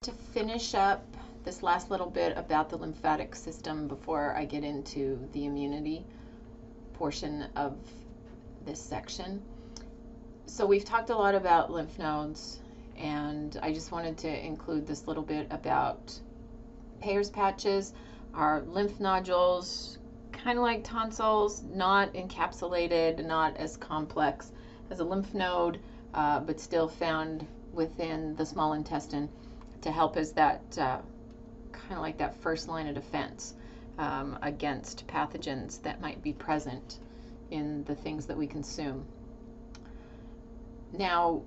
To finish up this last little bit about the lymphatic system before I get into the immunity portion of this section. So we've talked a lot about lymph nodes, and I just wanted to include this little bit about Peyer's patches. Are lymph nodules, kind of like tonsils, not encapsulated, not as complex as a lymph node, but still found within the small intestine to help as that kind of like that first line of defense against pathogens that might be present in the things that we consume. Now,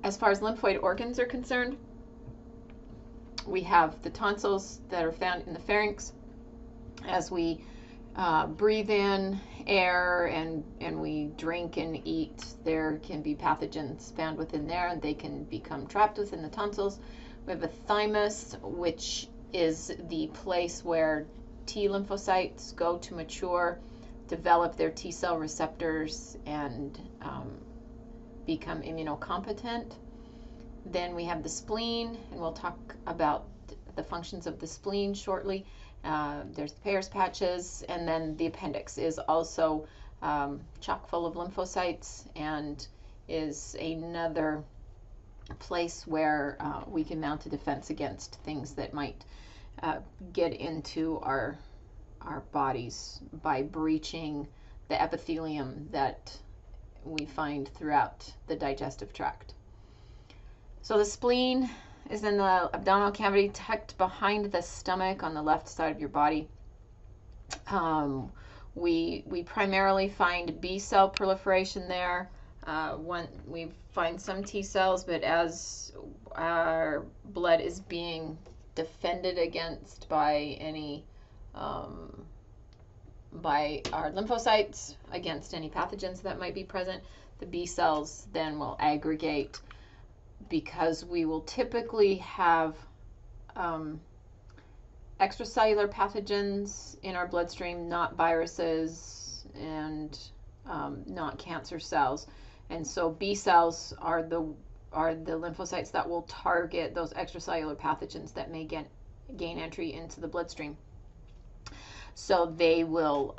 as far as lymphoid organs are concerned, we have the tonsils that are found in the pharynx. As we breathe in air and we drink and eat, there can be pathogens found within there, and they can become trapped within the tonsils. We have a thymus, which is the place where T lymphocytes go to mature, develop their T cell receptors, and become immunocompetent. Then we have the spleen, and we'll talk about the functions of the spleen shortly. There's the Peyer's patches, and then the appendix is also chock full of lymphocytes and is another place where we can mount a defense against things that might get into our bodies by breaching the epithelium that we find throughout the digestive tract. So the spleen is in the abdominal cavity, tucked behind the stomach on the left side of your body. We primarily find B cell proliferation there. We find some T cells, but as our blood is being defended against by any by our lymphocytes against any pathogens that might be present, the B cells then will aggregate, because we will typically have extracellular pathogens in our bloodstream, not viruses and not cancer cells. And so B cells are the lymphocytes that will target those extracellular pathogens that may gain entry into the bloodstream. So they will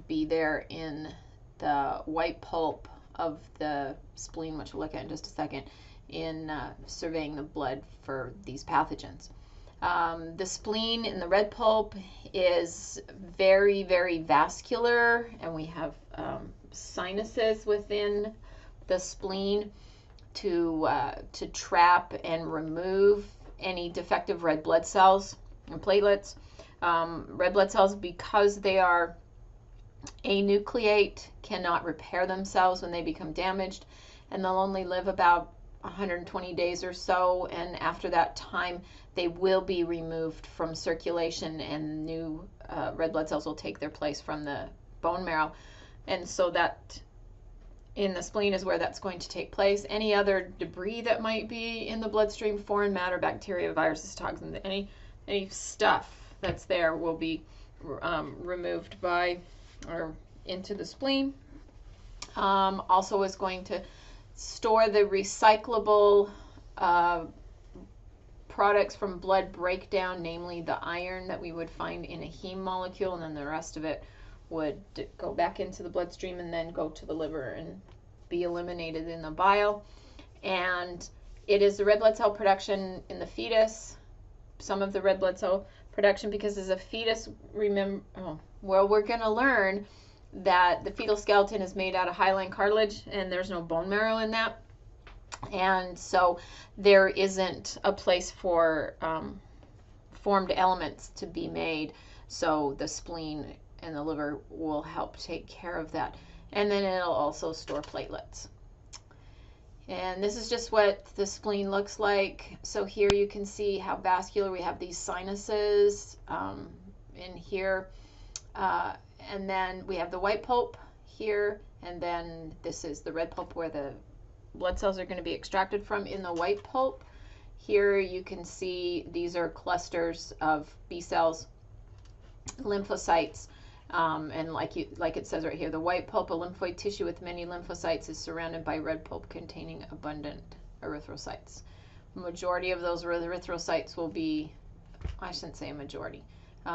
be there in the white pulp of the spleen, which we'll look at in just a second, in surveying the blood for these pathogens. The spleen in the red pulp is very, very vascular, and we have sinuses within the spleen to trap and remove any defective red blood cells and platelets. Red blood cells, because they are anucleate, cannot repair themselves when they become damaged, and they'll only live about 120 days or so, and after that time they will be removed from circulation, and new red blood cells will take their place from the bone marrow. And so that in the spleen is where that's going to take place. Any other debris that might be in the bloodstream, foreign matter, bacteria, viruses, toxins, any stuff that's there will be removed by or into the spleen. Also is going to store the recyclable products from blood breakdown, namely the iron that we would find in a heme molecule, and then the rest of it would go back into the bloodstream and then go to the liver and be eliminated in the bile. And it is the red blood cell production in the fetus, some of the red blood cell production, because as a fetus, we're going to learn that the fetal skeleton is made out of hyaline cartilage, and there's no bone marrow in that. And so there isn't a place for formed elements to be made. So the spleen and the liver will help take care of that. And then it'll also store platelets. And this is just what the spleen looks like. So here you can see how vascular. We have these sinuses in here. And then we have the white pulp here. And then this is the red pulp where the blood cells are going to be extracted from. In the white pulp, here you can see these are clusters of B cells, lymphocytes, and like it says right here, the white pulp, a lymphoid tissue with many lymphocytes, is surrounded by red pulp containing abundant erythrocytes. majority of those erythrocytes will be, I shouldn't say a majority,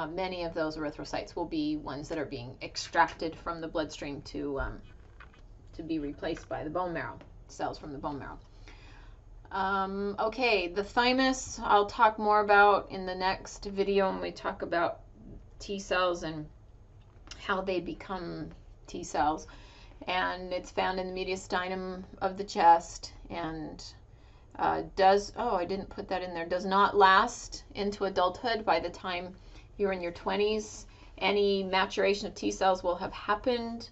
many of those erythrocytes will be ones that are being extracted from the bloodstream to be replaced by the bone marrow, cells from the bone marrow. Okay, the thymus I'll talk more about in the next video when we talk about T cells and how they become T cells. And it's found in the mediastinum of the chest, and does not last into adulthood. By the time you're in your 20s, any maturation of T cells will have happened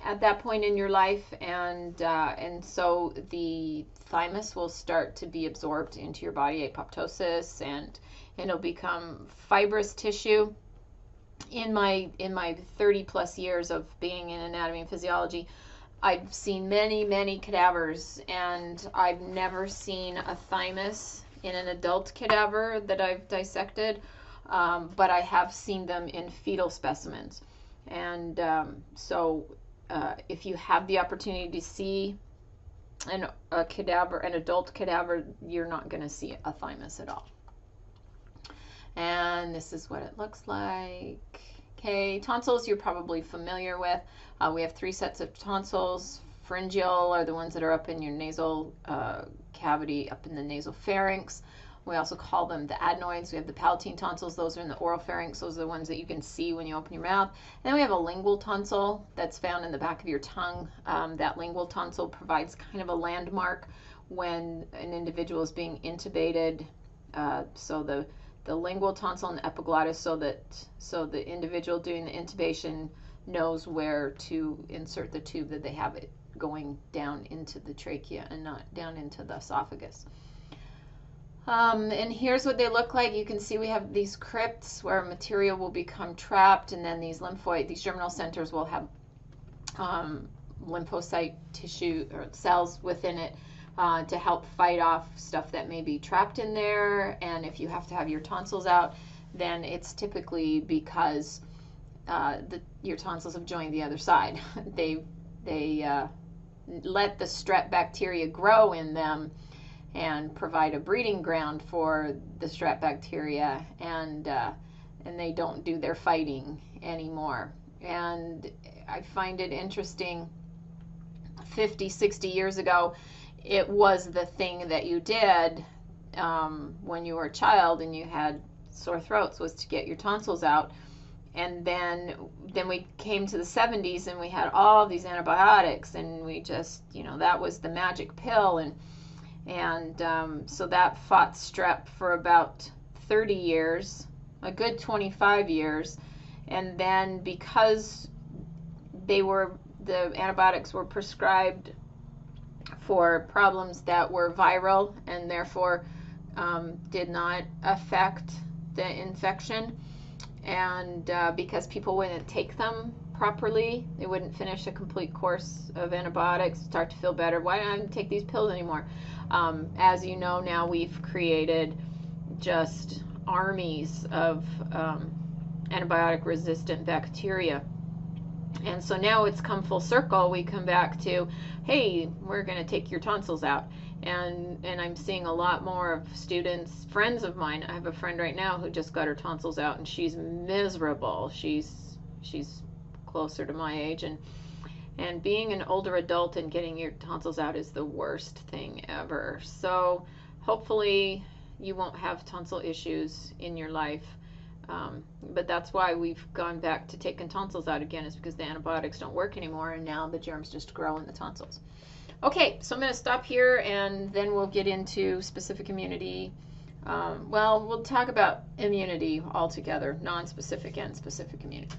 at that point in your life, and so the thymus will start to be absorbed into your body, apoptosis, and it'll become fibrous tissue. In my 30 plus years of being in anatomy and physiology, I've seen many cadavers, and I've never seen a thymus in an adult cadaver that I've dissected, but I have seen them in fetal specimens. And so if you have the opportunity to see an adult cadaver, you're not going to see a thymus at all. And this is what it looks like. Okay, tonsils you're probably familiar with. We have 3 sets of tonsils. Pharyngeal are the ones that are up in your nasal cavity, up in the nasal pharynx. We also call them the adenoids. We have the palatine tonsils. Those are in the oral pharynx. Those are the ones that you can see when you open your mouth. And then we have a lingual tonsil that's found in the back of your tongue. That lingual tonsil provides kind of a landmark when an individual is being intubated. So the lingual tonsil and the epiglottis, so the individual doing the intubation knows where to insert the tube, that they have it going down into the trachea and not down into the esophagus. And here's what they look like. You can see we have these crypts where material will become trapped, and then these germinal centers will have lymphocyte tissue or cells within it to help fight off stuff that may be trapped in there. And if you have to have your tonsils out, then it's typically because your tonsils have joined the other side. They let the strep bacteria grow in them and provide a breeding ground for the strep bacteria, and they don't do their fighting anymore. And I find it interesting, 50, 60 years ago, it was the thing that you did when you were a child and you had sore throats, was to get your tonsils out. And then we came to the 70s and we had all these antibiotics, and we just, that was the magic pill. And so that fought strep for about 30 years, a good 25 years. And then because the antibiotics were prescribed for problems that were viral and therefore did not affect the infection, and because people wouldn't take them properly, they wouldn't finish a complete course of antibiotics, start to feel better. Why don't I take these pills anymore? As you know, now we've created just armies of antibiotic resistant bacteria. And so now it's come full circle. We come back to, hey, we're going to take your tonsils out. And I'm seeing a lot more of students, friends of mine. I have a friend right now who just got her tonsils out, and she's miserable. She's closer to my age, and being an older adult and getting your tonsils out is the worst thing ever. So hopefully you won't have tonsil issues in your life. But that's why we've gone back to taking tonsils out again, is because the antibiotics don't work anymore, and now the germs just grow in the tonsils. Okay, so I'm going to stop here, and then we'll get into specific immunity. We'll talk about immunity altogether, non-specific and specific immunity.